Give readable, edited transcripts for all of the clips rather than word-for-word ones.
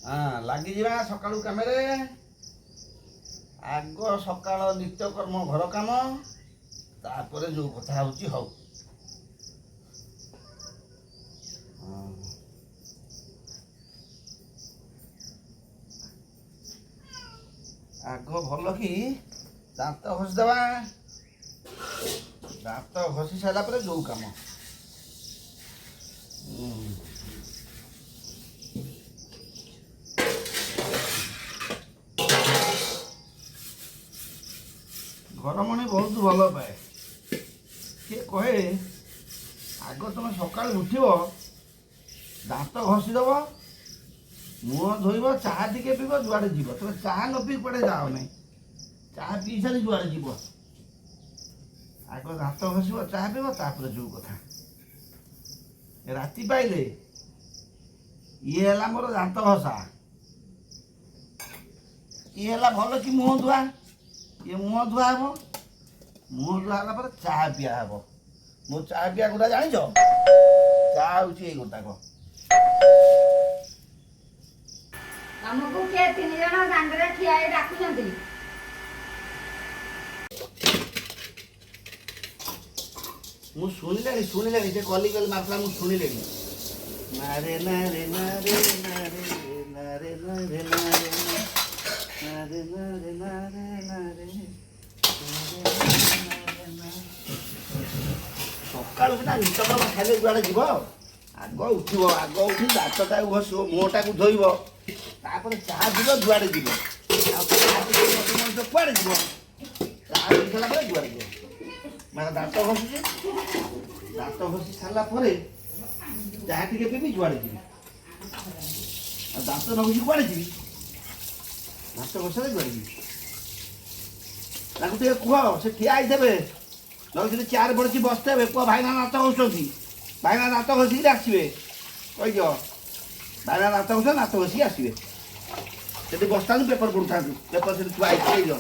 हाँ लगिजा सकाळू कामरे आग सकाळ नित्यकर्म घर काम तापर जो कथा होची हौ आग भल कि दांत घषिदेवा दांत घषि सारा पर जो काम घर मणि बहुत भल पाए सी कहे आग तुम सका उठ दांत घषिदेव मुह धोब चाह टे पीब जुआड़े जीव तुम चाह न पी पड़े जाओ ना चाह पी सारी जुआड़े जीव आग दांत घषब चाह पीब तापर जो कथा राति पाइले ये है मोर दांत घषा ये है भल कि मुह धुआ ये मुह धुआ हम मुह धुआ पर चाह पिया हम मो चाह पिया गोटा जान चाह हूँ ये गोटाक हमको के तीन जण दांडरे ठिया डाकुछंती मु सुनिले जे कली कल मारला मु सुनिले नारे नारे नारे नारे नारे नारे नारे नारे नारे नारे सकाळु ना नितकर्म खाइले जुआड़े जीव आग उठिब आग उठी दाँतटा घषिब मुहटा को धोइब तापर चाह जीव जुआड़े जीव कुआड़े जीव चाह पी सारा पर जुआड़े जीव मैं दाँत घषुचे दाँत घषि सारा पर चाह टे पीबी जुआड़े जीवी दाँत न घषि कुआड़े जीवी दाँत घषा जुआड़े जीवी कह से ठिया थे नई चेयर पड़ी बसते कह भाईना दाँत घषुँच भाईना दाँत घषिक आसवे कहीद भाईना दाँत घष दाँत घषिक आसवे से बसता पेपर पढ़ुता पेपर से थुआ कहीद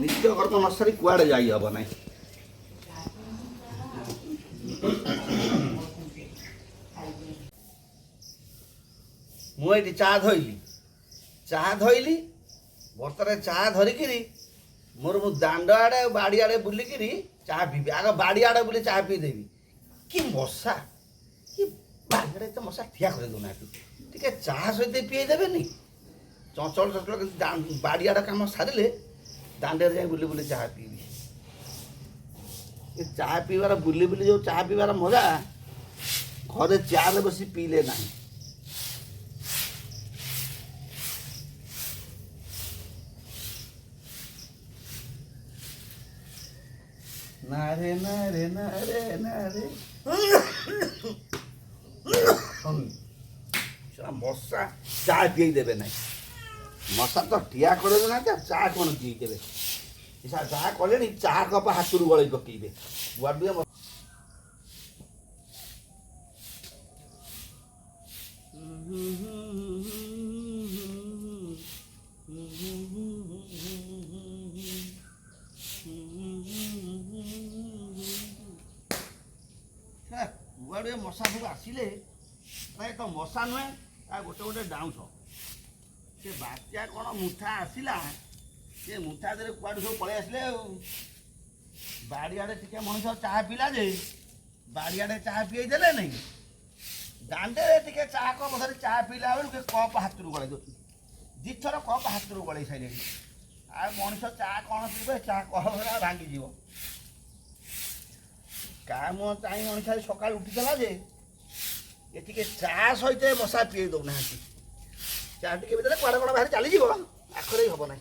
नित्यकर्म न सारी कुआड़े जाई हब ना मुझे चाह धोइली बर्तन चाह धरिकी मोर मु दांड आड़े बाड़ी आड़े बुलिकी चाह पीबी आग बाड़ी आड़े बुले चाह पीदेवी कि मशा कि बाड़े तो मशा ठिया कर दूना टे चाह सहित पीदेवे नी चंचल चंचल बाड़ी आड़े कम सारे दांडे जाए बुली बुली चाह पीबी चाह पीबार बुली बुली जो चाह पीबार मजा घरे चेयर बसी पीले ना नारे नारे नारे नारे मशा चाह पी देवे ना मशा तो ठिया कर ना चाह कौन पी देवे चाह कले चाह कप हाथ गल पकईबे बुआ गुआड़े मशा सब आसिले तो मशा नुहे गोटे गोटे डाउस से बात्या कौन मुठा आसला से मुठा दे कुआड़े सब पलि आसले बाड़ियाड़े टे मनीष चाह पीला जे बाड़ियाड़े चाह पी देले नहीं दांडे टे चाह कप धरी चाह पीला बेलू कप हाथ गड़े दे दिथर कप हाथ गड़े सारे आ मनीष चाह कौन पीबे चाह कप भांगी जीव काम चाह मनीष सका उठीला जे ये चाह सहित मशा पी दौना चाह टे कड़े कड़े बाहर चलीज आखरे हम ना